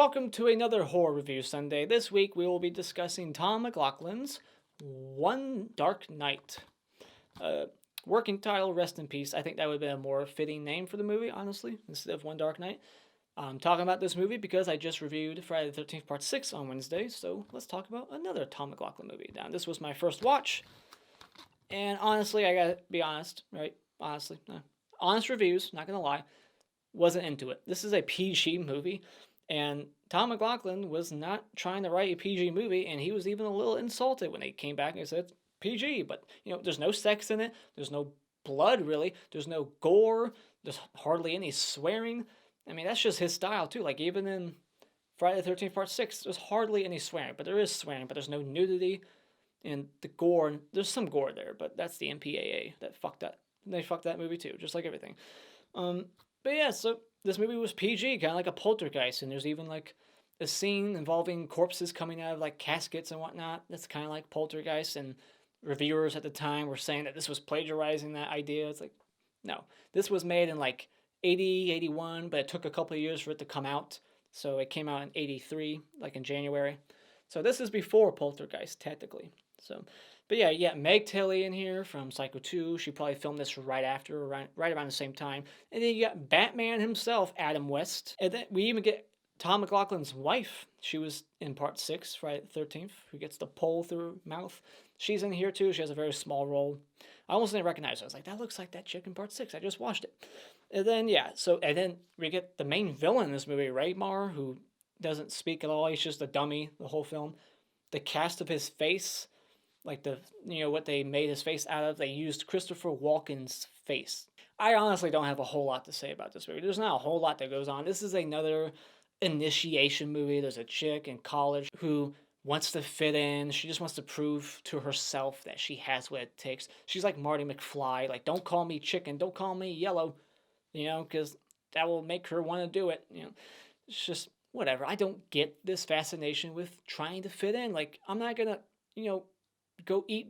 welcome to another Horror Review Sunday. This week we will be discussing Tom McLaughlin's One Dark Night. Working title, rest in peace. I think that would have been a more fitting name for the movie, honestly, instead of One Dark Night. I'm talking about this movie because I just reviewed Friday the 13th Part 6 on Wednesday, so let's talk about another Tom McLoughlin movie. Now, this was my first watch, and honestly, I gotta be honest, right? Honestly, honest reviews, not gonna lie, wasn't into it. This is a PG movie, and Tom McLoughlin was not trying to write a PG movie, and he was even a little insulted when they came back and said, PG, but there's no sex in it, there's no blood really, there's no gore, there's hardly any swearing. I mean, that's just his style too. Like, even in Friday the 13th Part 6, there's hardly any swearing, but there is swearing, but there's no nudity. And the gore, there's some gore there, but that's the MPAA that fucked that. They fucked that movie too, just like everything. But yeah, so this movie was PG, kind of like a poltergeist, and there's even like a scene involving corpses coming out of like caskets and whatnot. That's kind of like poltergeist, and reviewers at the time were saying that this was plagiarizing that idea. It's like, no, this was made in like 80, 81, but it took a couple of years for it to come out. So it came out in 83, like in January. So this is before Poltergeist, technically. So, but yeah, you got Meg Tilly in here from Psycho 2. She probably filmed this right after, right around the same time. And then you got Batman himself, Adam West. And then we even get Tom McLaughlin's wife. She was in Part 6, Friday the 13th, who gets the pole through her mouth. She's in here too. She has a very small role. I almost didn't recognize her. I was like, that looks like that chick in Part 6. I just watched it. And then, yeah, and then we get the main villain in this movie, Raymar, who doesn't speak at all. He's just a dummy the whole film. The cast of his face, like what they made his face out of, they used Christopher Walken's face. I honestly don't have a whole lot to say about this movie. There's not a whole lot that goes on. This is another initiation movie. There's a chick in college who wants to fit in. She just wants to prove to herself that she has what it takes. She's like Marty McFly. Like, don't call me chicken. Don't call me yellow. Because that will make her want to do it. It's just whatever. I don't get this fascination with trying to fit in. Like, I'm not going to, go eat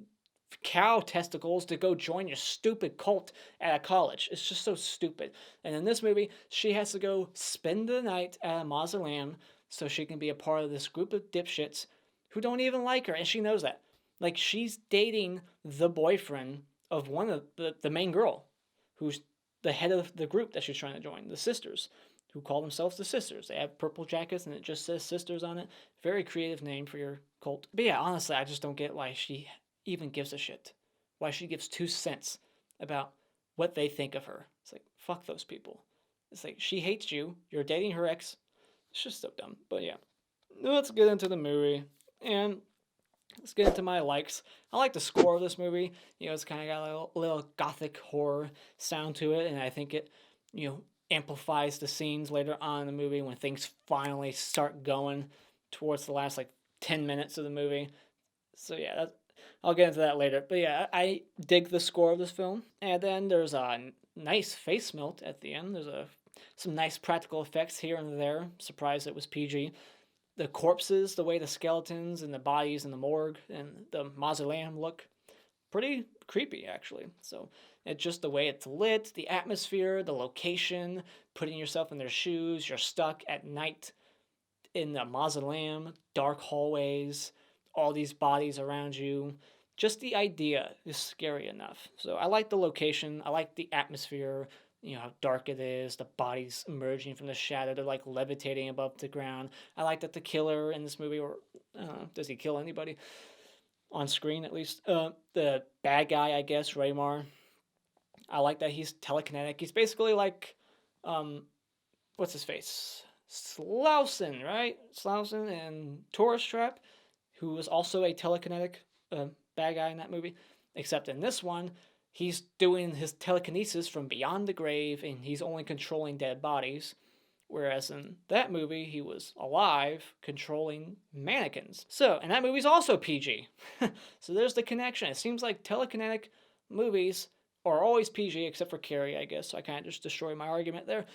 cow testicles to go join your stupid cult at a college. It's just so stupid. And in this movie, she has to go spend the night at a mausoleum so she can be a part of this group of dipshits who don't even like her, and she knows that. Like, she's dating the boyfriend of one of the main girl, who's the head of the group that she's trying to join, the sisters, who call themselves the Sisters. They have purple jackets and it just says Sisters on it. Very creative name for your cult. But yeah, honestly, I just don't get why she even gives a shit. Why she gives 2 cents about what they think of her. It's like, fuck those people. It's like, she hates you. You're dating her ex. It's just so dumb. But yeah, let's get into the movie. And let's get into my likes. I like the score of this movie. It's kind of got a little gothic horror sound to it, and I think it, amplifies the scenes later on in the movie when things finally start going towards the last 10 minutes of the movie. So yeah, I'll get into that later. But yeah, I dig the score of this film. And then there's a nice face melt at the end. There's some nice practical effects here and there. Surprised it was PG. The corpses, the way the skeletons and the bodies in the morgue and the mausoleum look, pretty creepy actually. So it's just the way it's lit, the atmosphere, the location, putting yourself in their shoes. You're stuck at night in the mausoleum, dark hallways, all these bodies around you. Just the idea is scary enough. So I like the location. I like the atmosphere. How dark it is, the bodies emerging from the shadow, they're like levitating above the ground. I like that the killer in this movie, or does he kill anybody? On screen, at least. The bad guy, I guess, Raymar. I like that he's telekinetic. He's basically like, what's his face? Slauson, right? Slauson and Tourist Trap, who was also a telekinetic bad guy in that movie. Except in this one, he's doing his telekinesis from beyond the grave, and he's only controlling dead bodies. Whereas in that movie, he was alive, controlling mannequins. So, and that movie's also PG. So there's the connection. It seems like telekinetic movies are always PG, except for Carrie, I guess. So I kind of just destroyed my argument there.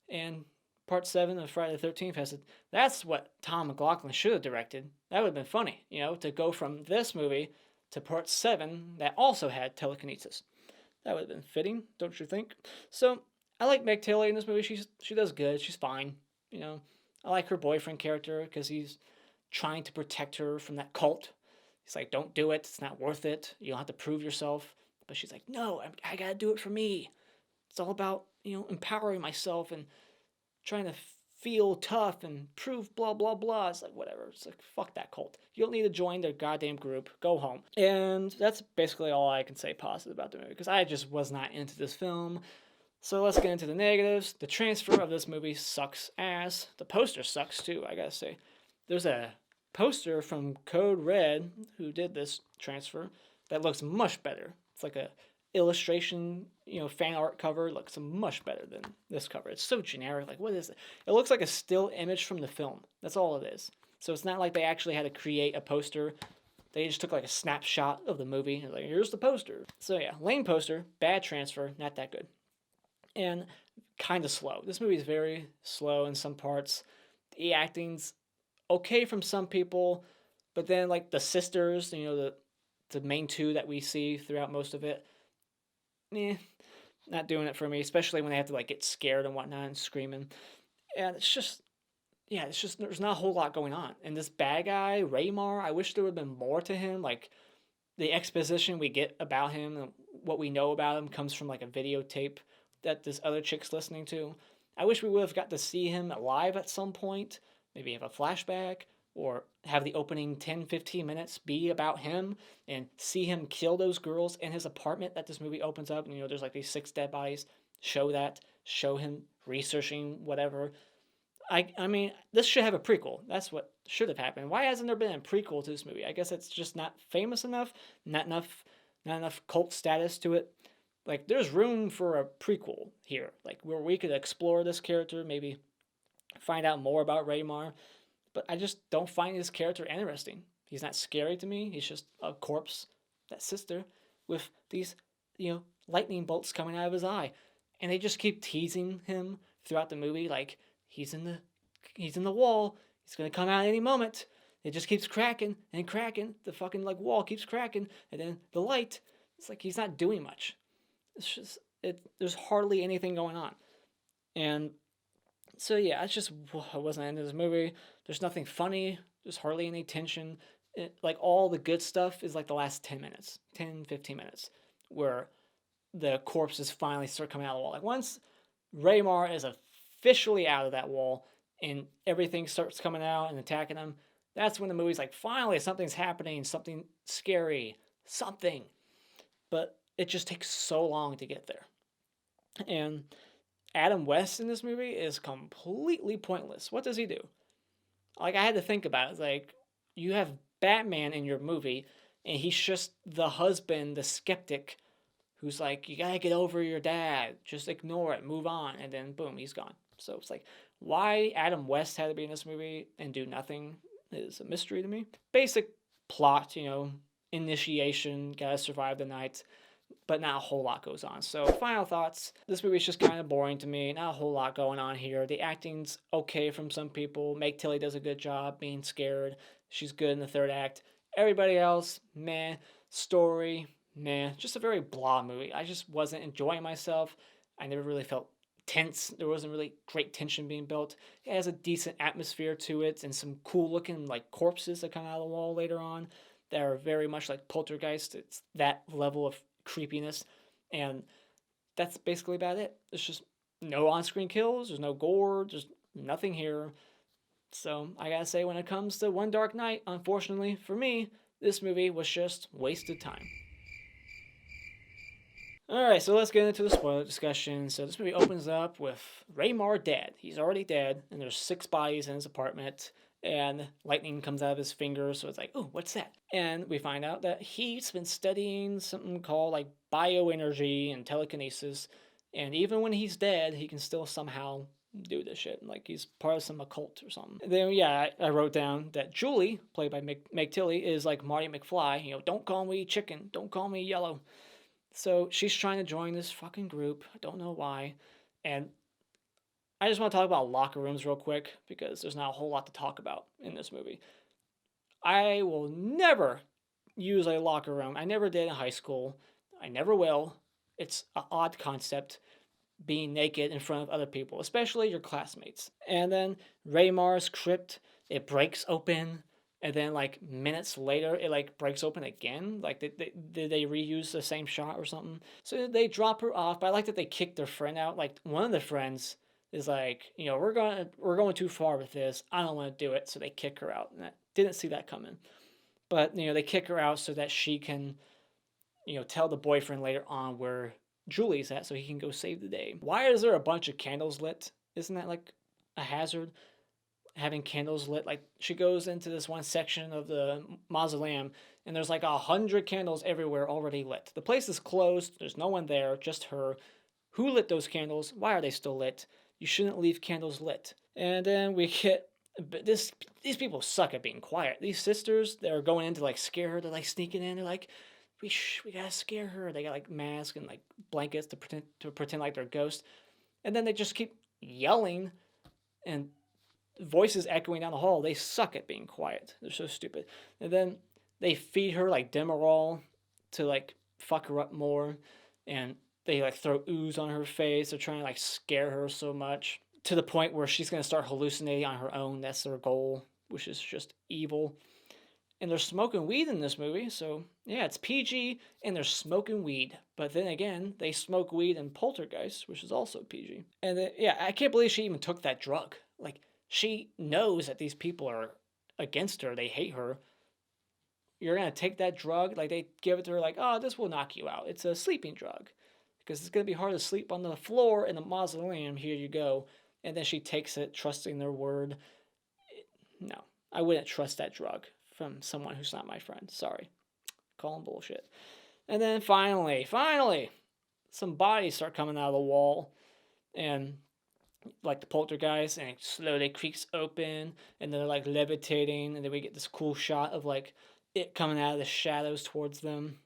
And Part 7 of Friday the 13th has it. That's what Tom McLoughlin should have directed. That would have been funny, to go from this movie to Part 7 that also had telekinesis. That would have been fitting, don't you think? So I like Meg Tilly in this movie. She does good. She's fine. I like her boyfriend character because he's trying to protect her from that cult. He's like, don't do it. It's not worth it. You don't have to prove yourself. But she's like, no, I got to do it for me. It's all about, empowering myself and trying to feel tough and prove blah, blah, blah. It's like, whatever. It's like, fuck that cult. You don't need to join their goddamn group. Go home. And that's basically all I can say positive about the movie because I just was not into this film. So let's get into the negatives. The transfer of this movie sucks ass. The poster sucks too, I gotta say. There's a poster from Code Red, who did this transfer, that looks much better. It's like a illustration, fan art cover. It looks much better than this cover. It's so generic. Like, what is it? It looks like a still image from the film. That's all it is. So it's not like they actually had to create a poster. They just took like a snapshot of the movie. Like, here's the poster. So yeah, lame poster, bad transfer, not that good. And kind of slow. This movie is very slow in some parts. The acting's okay from some people, but then like the sisters, the main two that we see throughout most of it, not doing it for me. Especially when they have to like get scared and whatnot and screaming. And it's just there's not a whole lot going on. And this bad guy Raymar, I wish there would have been more to him. Like the exposition we get about him and what we know about him comes from like a videotape that this other chick's listening to. I wish we would have got to see him live at some point, maybe have a flashback, or have the opening 10-15 minutes be about him and see him kill those girls in his apartment that this movie opens up. And, there's like these 6 dead bodies. Show him researching whatever. I mean, this should have a prequel. That's what should have happened. Why hasn't there been a prequel to this movie? I guess it's just not famous enough, not enough cult status to it. Like, there's room for a prequel here, like where we could explore this character, maybe find out more about Raymar. But I just don't find his character interesting. He's not scary to me. He's just a corpse that sits there with these, lightning bolts coming out of his eye, and they just keep teasing him throughout the movie, like he's in the wall. He's gonna come out any moment. It just keeps cracking and cracking. The fucking like wall keeps cracking, and then the light. It's like he's not doing much. It's just there's hardly anything going on. And so yeah, I wasn't into this movie. There's nothing funny. There's hardly any tension. Like all the good stuff is like the last 10 minutes, 10-15 minutes, where the corpses finally start coming out of the wall. Like once Raymar is officially out of that wall and everything starts coming out and attacking him, that's when the movie's like, finally something's happening, something scary, something. But it just takes so long to get there. And Adam West in this movie is completely pointless. What does he do? Like, I had to think about it. It's like, you have Batman in your movie, and he's just the husband, the skeptic, who's like, you gotta get over your dad. Just ignore it, move on. And then, boom, he's gone. So it's like, why Adam West had to be in this movie and do nothing is a mystery to me. Basic plot, initiation, gotta survive the night, but not a whole lot goes on. So final thoughts, this movie's just kind of boring to me. Not a whole lot going on here. The acting's okay from some people. Meg Tilly does a good job being scared. She's good in the third act. Everybody else, meh. Story, meh. Just a very blah movie. I just wasn't enjoying myself. I never really felt tense. There wasn't really great tension being built. It has a decent atmosphere to it and some cool looking like corpses that come out of the wall later on that are very much like Poltergeist. It's that level of creepiness, and that's basically about it. There's just no on-screen kills, there's no gore, there's nothing here. So I gotta say, when it comes to One Dark Night, unfortunately for me, this movie was just wasted time. Alright, so let's get into the spoiler discussion. So this movie opens up with Raymar dead. He's already dead, and there's 6 bodies in his apartment, and lightning comes out of his fingers, so it's like, ooh, what's that? And we find out that he's been studying something called like bioenergy and telekinesis, and even when he's dead, he can still somehow do this shit, like he's part of some occult or something. And then yeah, I wrote down that Julie, played by Meg Tilly, is like Marty McFly, don't call me chicken, don't call me yellow. So she's trying to join this fucking group, I don't know why, and I just want to talk about locker rooms real quick because there's not a whole lot to talk about in this movie. I will never use a locker room. I never did in high school. I never will. It's an odd concept. being naked in front of other people, especially your classmates. And then Raymar's crypt, it breaks open, and then like minutes later it like breaks open again. Like did they reuse the same shot or something? So they drop her off, but I like that they kicked their friend out. Like one of the friends is like, we're going too far with this. I don't want to do it. So they kick her out. And I didn't see that coming. But they kick her out so that she can tell the boyfriend later on where Julie's at so he can go save the day. Why is there a bunch of candles lit? Isn't that like a hazard? Having candles lit. Like she goes into this one section of the mausoleum and there's like 100 candles everywhere already lit. The place is closed. There's no one there, just her. Who lit those candles? Why are they still lit? You shouldn't leave candles lit. And then we get these people suck at being quiet. These sisters, they're going in to like scare her. They're like sneaking in. They're like, we gotta scare her. They got like masks and like blankets to pretend like they're ghosts. And then they just keep yelling and voices echoing down the hall. They suck at being quiet. They're so stupid. And then they feed her like Demerol to like fuck her up more. And they like throw ooze on her face. They're trying to like scare her so much to the point where she's going to start hallucinating on her own. That's their goal, which is just evil. And they're smoking weed in this movie. So, yeah, it's PG and they're smoking weed. But then again, they smoke weed in Poltergeist, which is also PG. And then, yeah, I can't believe she even took that drug. Like, she knows that these people are against her. They hate her. You're going to take that drug? Like, they give it to her like, oh, this will knock you out. It's a sleeping drug. Because it's going to be hard to sleep on the floor in the mausoleum. Here you go. And then she takes it, trusting their word. No, I wouldn't trust that drug from someone who's not my friend. Sorry. Call them bullshit. And then finally, some bodies start coming out of the wall. And like the poltergeist, and it slowly creaks open. And they're like levitating. And then we get this cool shot of like it coming out of the shadows towards them.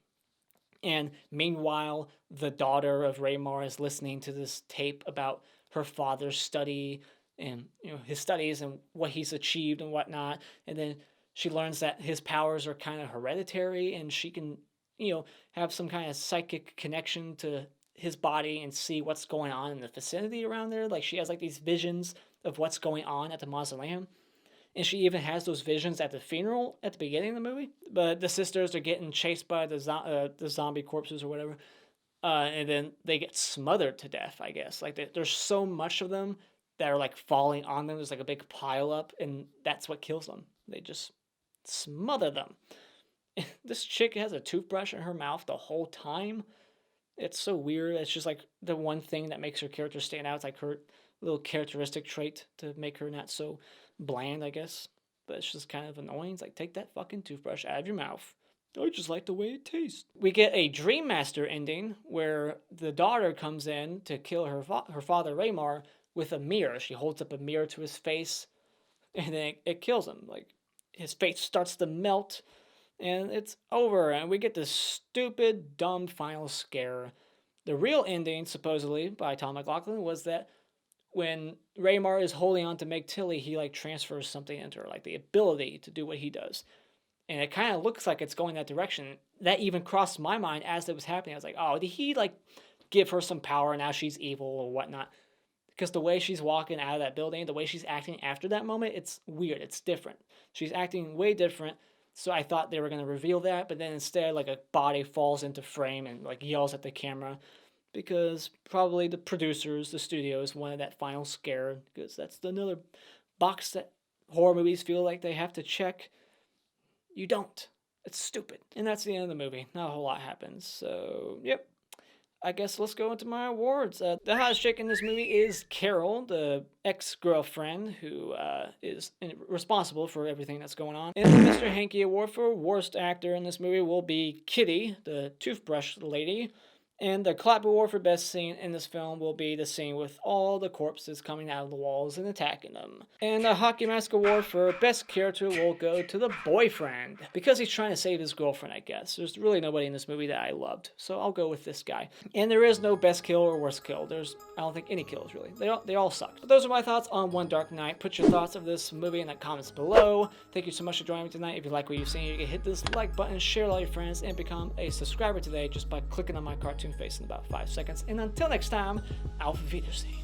And meanwhile, the daughter of Raymar is listening to this tape about her father's study and his studies and what he's achieved and whatnot. And then she learns that his powers are kind of hereditary and she can, have some kind of psychic connection to his body and see what's going on in the vicinity around there. Like she has like these visions of what's going on at the mausoleum. And she even has those visions at the funeral at the beginning of the movie. But the sisters are getting chased by the zombie corpses or whatever. And then they get smothered to death, I guess. Like, there's so much of them that are, like, falling on them. There's, like, a big pile up, and that's what kills them. They just smother them. This chick has a toothbrush in her mouth the whole time. It's so weird. It's just, like, the one thing that makes her character stand out. It's, like, her little characteristic trait to make her not so bland, I guess. But it's just kind of annoying. It's like, take that fucking toothbrush out of your mouth. I just like the way it tastes. We get a Dream Master ending where the daughter comes in to kill her father, Raymar, with a mirror. She holds up a mirror to his face, and then it kills him. Like, his face starts to melt, and it's over. And we get this stupid, dumb final scare. The real ending, supposedly, by Tom McLoughlin, was that when Raymar is holding on to Meg Tilly, he, like, transfers something into her, like the ability to do what he does. And it kind of looks like it's going that direction. That even crossed my mind as it was happening. I was like, oh, did he, like, give her some power and now she's evil or whatnot? Because the way she's walking out of that building, the way she's acting after that moment, it's weird. It's different. She's acting way different. So I thought they were going to reveal that. But then instead, like, a body falls into frame and, like, yells at the camera. Because probably the producers, the studios, wanted that final scare. Because that's another box that horror movies feel like they have to check. You don't. It's stupid. And that's the end of the movie. Not a whole lot happens. So, yep. I guess let's go into my awards. The hottest chick in this movie is Carol, the ex-girlfriend who is responsible for everything that's going on. And the Mr. Hanky Award for worst actor in this movie will be Kitty, the toothbrush lady. And the clap award for best scene in this film will be the scene with all the corpses coming out of the walls and attacking them. And the Hockey Mask Award for best character will go to the boyfriend. Because he's trying to save his girlfriend, I guess. There's really nobody in this movie that I loved. So I'll go with this guy. And there is no best kill or worst kill. I don't think any kills, really. They all sucked. But those are my thoughts on One Dark Night. Put your thoughts of this movie in the comments below. Thank you so much for joining me tonight. If you like what you've seen, you can hit this like button, share it with all your friends, and become a subscriber today just by clicking on my cartoon face in about 5 seconds. And until next time, Auf Wiedersehen.